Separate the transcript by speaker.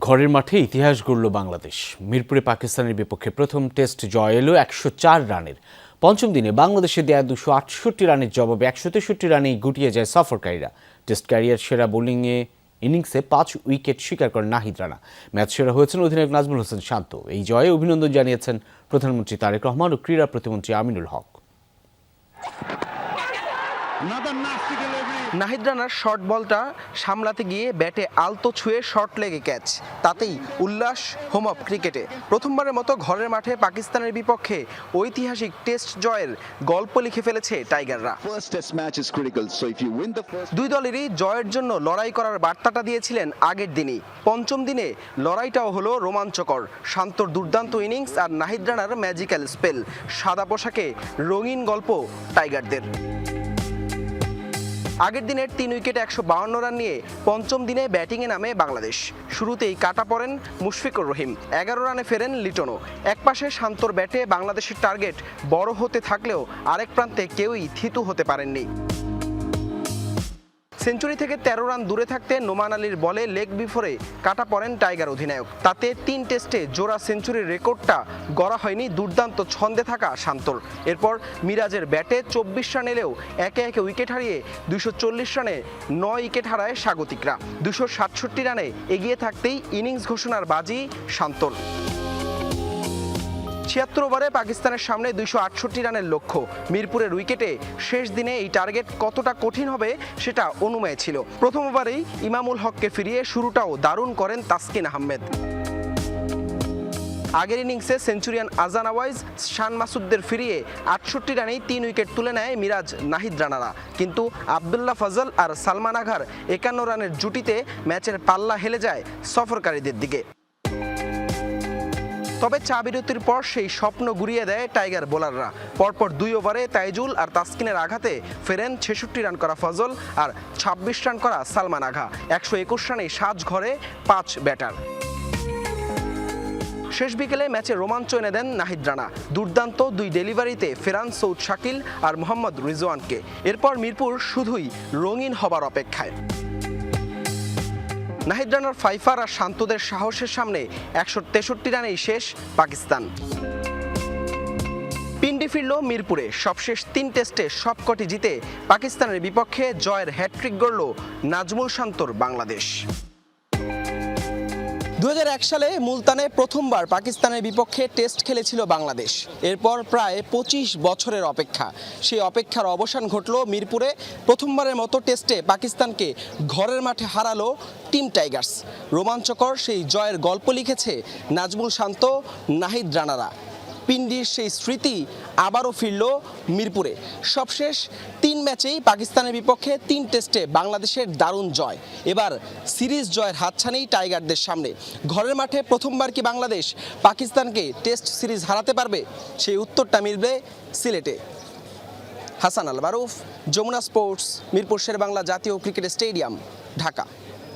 Speaker 1: ঘরের মাঠে ইতিহাস গড়ল বাংলাদেশ। মিরপুরে পাকিস্তানের বিপক্ষে প্রথম টেস্ট জয় এলো ১০৪ রানের। পঞ্চম দিনে বাংলাদেশে দেয়া ২৬৮ রানের জবাবে ১৬৩ রানেই গুটিয়ে যায় সফরকারীরা। টেস্ট ক্যারিয়ার সেরা বোলিংয়ে ইনিংসে ৫ উইকেট শিকার করেন নাহিদ রানা। ম্যাচ সেরা হয়েছেন অধিনায়ক নাজমুল হোসেন শান্ত। এই জয়ে অভিনন্দন জানিয়েছেন প্রধানমন্ত্রী তারেক রহমান ও ক্রীড়া প্রতিমন্ত্রী আমিনুল হক।
Speaker 2: নাহিদ রানার শর্ট বলটা সামলাতে গিয়ে ব্যাটে আলতো ছুঁয়ে শর্ট লেগে ক্যাচ, তাতেই উল্লাস হোম অফ ক্রিকেটে। প্রথমবারের মতো ঘরের মাঠে পাকিস্তানের বিপক্ষে ঐতিহাসিক টেস্ট জয়ের গল্প লিখে ফেলেছে টাইগাররা। দুই দলেরই জয়ের জন্য লড়াই করার বার্তাটা দিয়েছিলেন আগের দিনই। পঞ্চম দিনে লড়াইটাও হলো রোমাঞ্চকর। শান্তর দুর্দান্ত ইনিংস আর নাহিদ রানার ম্যাজিক্যাল স্পেল, সাদা পোশাকে রঙিন গল্প টাইগারদের। আগের দিনের ৩ উইকেটে ১৫২ রান নিয়ে পঞ্চম দিনে ব্যাটিংয়ে নামে বাংলাদেশ। শুরুতেই কাটা পড়েন মুশফিকুর রহিম, ১১ রানে ফেরেন লিটনও। একপাশে শান্তর ব্যাটে বাংলাদেশের টার্গেট বড় হতে থাকলেও আরেক প্রান্তে কেউই থিতু হতে পারেননি। সেঞ্চুরি থেকে ১৩ রান দূরে থাকতে নোমান আলীর বলে লেগ বিফোরে কাটা পড়েন টাইগার অধিনায়ক। তাতে ৩ টেস্টে জোড়া সেঞ্চুরির রেকর্ডটা গড়া হয়নি দুর্দান্ত ছন্দে থাকা শান্তর। এরপর মিরাজের ব্যাটে ২৪ রান এলেও একে একে উইকেট হারিয়ে ২৪০ রানে ৯ উইকেট হারায় স্বাগতিকরা। ২৬৭ রানে এগিয়ে থাকতেই ইনিংস ঘোষণার বাজি শান্তর। ৭৬ ওভারে পাকিস্তানের সামনে ২৬৮ রানের লক্ষ্য। মিরপুরের উইকেটে শেষ দিনে এই টার্গেট কতটা কঠিন হবে সেটা অনুমেয় ছিল। প্রথম ওভারেই ইমামুল হককে ফিরিয়ে শুরুটাও দারুণ করেন তাসকিন আহমেদ। আগের ইনিংসে সেঞ্চুরিয়ান আজান আওয়াইজ, শান মাসুদদের ফিরিয়ে ৬৮ রানেই ৩ উইকেট তুলে নেয় মিরাজ নাহিদ রানারা। কিন্তু আবদুল্লাহ ফজল আর সালমান আঘার ৫১ রানের জুটিতে ম্যাচের পাল্লা হেলে যায় সফরকারীদের দিকে। তবে চা বিরতির পর সেই স্বপ্ন গুড়িয়ে দেয় টাইগার বোলাররা। পরপর ২ ওভারে তাইজুল আর তাসকিনের আঘাতে ফেরেন ৬৬ রান করা ফজল আর ২৬ রান করা সালমান আঘা। ১২১ রানেই সাজঘরে ৫ ব্যাটার। শেষ বিকেলে ম্যাচে রোমাঞ্চ এনে দেন নাহিদ রানা। দুর্দান্ত ২ ডেলিভারিতে ফেরান সৌদ শাকিল আর মোহাম্মদ রিজওয়ানকে। এরপর মিরপুর শুধুই রঙিন হবার অপেক্ষায়। নাহিদ রানার ফাইফার আর শান্তদের সাহসের সামনে ১৬৩ রানেই শেষ পাকিস্তান। পিন্ডি ফিরল মিরপুরে। সবশেষ ৩ টেস্টে সবকটি জিতে পাকিস্তানের বিপক্ষে জয়ের হ্যাট্রিক গড়ল নাজমুল শান্তর বাংলাদেশ। ২০০১ সালে মুলতানে প্রথমবার পাকিস্তানের বিপক্ষে টেস্ট খেলেছিল বাংলাদেশ। এরপর প্রায় ২৫ বছরের অপেক্ষা। সেই অপেক্ষার অবসান ঘটল মিরপুরে। প্রথমবারের মতো টেস্টে পাকিস্তানকে ঘরের মাঠে হারালো টিম টাইগার্স। রোমাঞ্চকর সেই জয়ের গল্প লিখেছে নাজমুল শান্ত, নাহিদ রানারা। পিন্ডির সেই স্মৃতি আবারও ফিরল মিরপুরে। সবশেষ ৩ ম্যাচেই পাকিস্তানের বিপক্ষে ৩ টেস্টে বাংলাদেশের দারুণ জয়। এবার সিরিজ জয়ের হাতছানি টাইগারদের সামনে। ঘরের মাঠে প্রথমবার কি বাংলাদেশ পাকিস্তানকে টেস্ট সিরিজ হারাতে পারবে? সেই উত্তরটা মিলবে সিলেটে। হাসান আল মারুফ, যমুনা স্পোর্টস, মিরপুর শেরেবাংলা জাতীয় ক্রিকেট স্টেডিয়াম, ঢাকা।